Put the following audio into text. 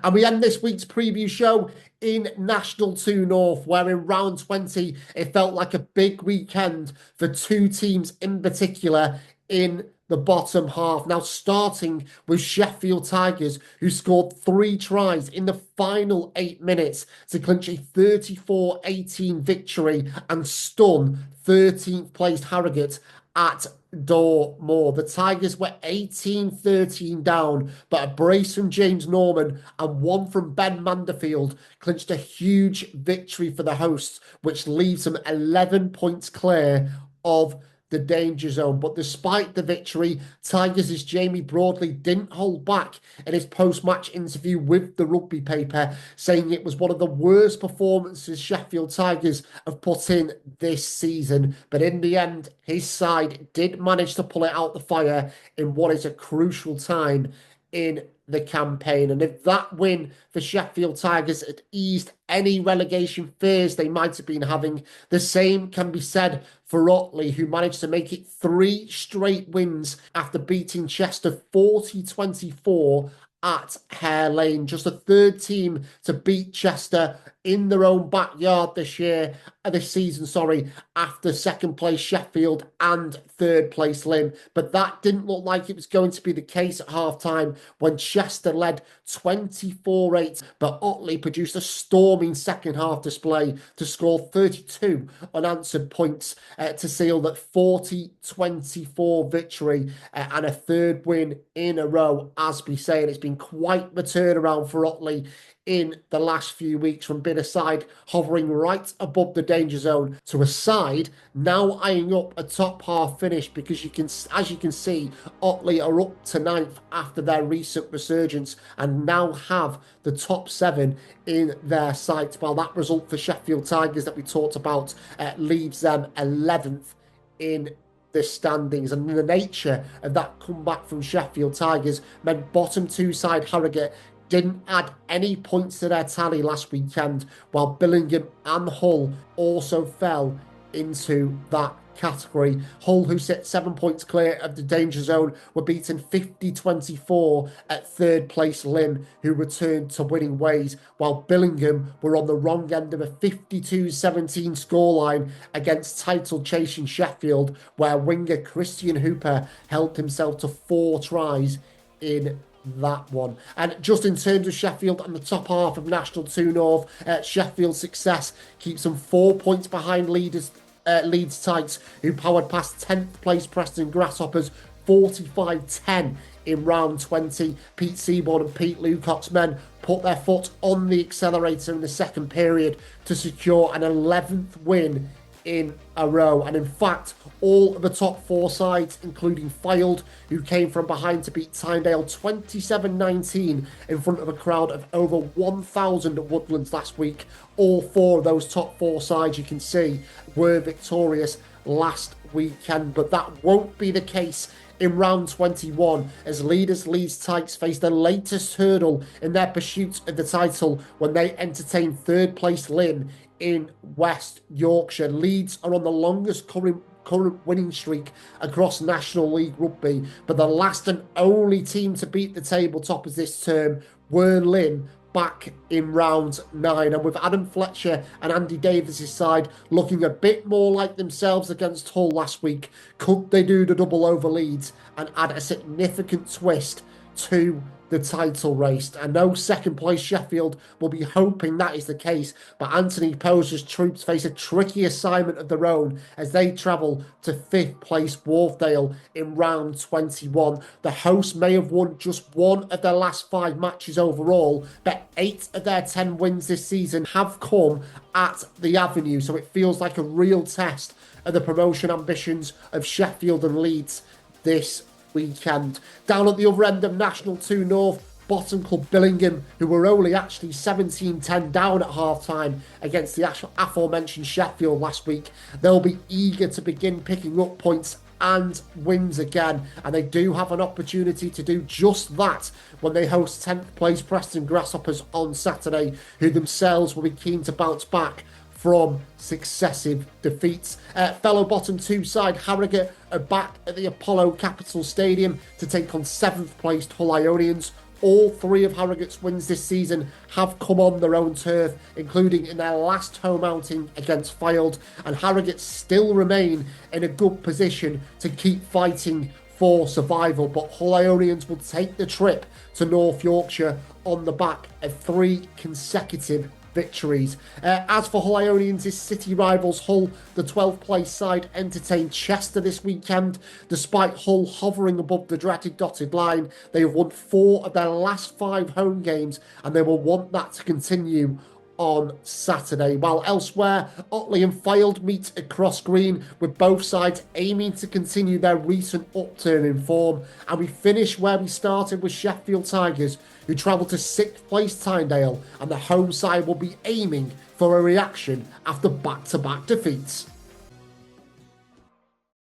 And we end this week's preview show in National 2 North, where in round 20, it felt like a big weekend for two teams in particular in the bottom half. Now, starting with Sheffield Tigers, who scored 3 tries in the final 8 minutes to clinch a 34-18 victory and stun 13th placed Harrogate at Moor. The Tigers were 18-13 down, but a brace from James Norman and one from Ben Manderfield clinched a huge victory for the hosts, which leaves them 11 points clear of the danger zone. But despite the victory, Tigers' Jamie Broadley didn't hold back in his post-match interview with the rugby paper, saying it was one of the worst performances Sheffield Tigers have put in this season. But in the end, his side did manage to pull it out the fire in what is a crucial time in the campaign. And if that win for Sheffield Tigers had eased any relegation fears they might have been having, the same can be said for Otley, who managed to make it 3 straight wins after beating Chester 40-24 at Hare Lane. Just the third team to beat Chester in their own backyard this season, after second place Sheffield and third place Lynn. But that didn't look like it was going to be the case at half time when Chester led 24-8, but Otley produced a storming second half display to score 32 unanswered points to seal that 40-24 victory and a third win in a row. As we say, and it's been quite the turnaround for Otley in the last few weeks, from being a side hovering right above the danger zone to a side now eyeing up a top half finish, because as you can see, Otley are up to 9th after their recent resurgence and now have the top 7 in their sights. While that result for Sheffield Tigers that we talked about leaves them 11th in the standings. And the nature of that comeback from Sheffield Tigers meant bottom 2 side Harrogate didn't add any points to their tally last weekend, while Billingham and Hull also fell into that category. Hull, who sit 7 points clear of the danger zone, were beaten 50-24 at third place Lynn, who returned to winning ways, while Billingham were on the wrong end of a 52-17 scoreline against title chasing Sheffield, where winger Christian Hooper held himself to 4 tries in that one. And just in terms of Sheffield and the top half of National 2 North, Sheffield's success keeps them 4 points behind Leeds Tykes, who powered past 10th place Preston Grasshoppers 45-10 in round 20. Pete Seaborn and Pete Lucock's men put their foot on the accelerator in the second period to secure an 11th win in a row. And in fact, all of the top 4 sides, including Fylde, who came from behind to beat Tynedale 27-19 in front of a crowd of over 1,000 at Woodlands last week, all 4 of those top 4 sides, you can see, were victorious last weekend. But that won't be the case in round 21, as leaders Leeds Tykes face the latest hurdle in their pursuit of the title when they entertain third place Lynn in West Yorkshire. Leeds are on the longest current winning streak across National League Rugby, but the last and only team to beat the table toppers this term were Lynn back in round 9. And with Adam Fletcher and Andy Davis' side looking a bit more like themselves against Hull last week, could they do the double over Leeds and add a significant twist to the title race? I know second place Sheffield will be hoping that is the case, but Anthony Poser's troops face a tricky assignment of their own as they travel to 5th place Wharfdale in round 21. The hosts may have won just one of their last 5 matches overall, but 8 of their 10 wins this season have come at the Avenue, so it feels like a real test of the promotion ambitions of Sheffield and Leeds this weekend. Down at the other end of National 2 North, bottom club Billingham, who were only actually 17-10 down at half-time against the aforementioned Sheffield last week, they'll be eager to begin picking up points and wins again, and they do have an opportunity to do just that when they host 10th place Preston Grasshoppers on Saturday, who themselves will be keen to bounce back from successive defeats. Fellow bottom 2 side Harrogate are back at the Apollo Capital Stadium to take on 7th placed Hull Ionians All three of Harrogate's wins this season have come on their own turf, including in their last home outing against Fylde, and Harrogate still remain in a good position to keep fighting for survival. But Hull Ionians will take the trip to North Yorkshire on the back of 3 consecutive victories. As for Hull Ionians' City rivals Hull, the 12th place side entertained Chester this weekend. Despite Hull hovering above the dreaded dotted line, they have won 4 of their last 5 home games, and they will want that to continue on Saturday. While elsewhere, Otley and Fylde meet at Cross Green, with both sides aiming to continue their recent upturn in form. And we finish where we started with Sheffield Tigers, who travel to 6th place Tynedale, and the home side will be aiming for a reaction after back-to-back defeats.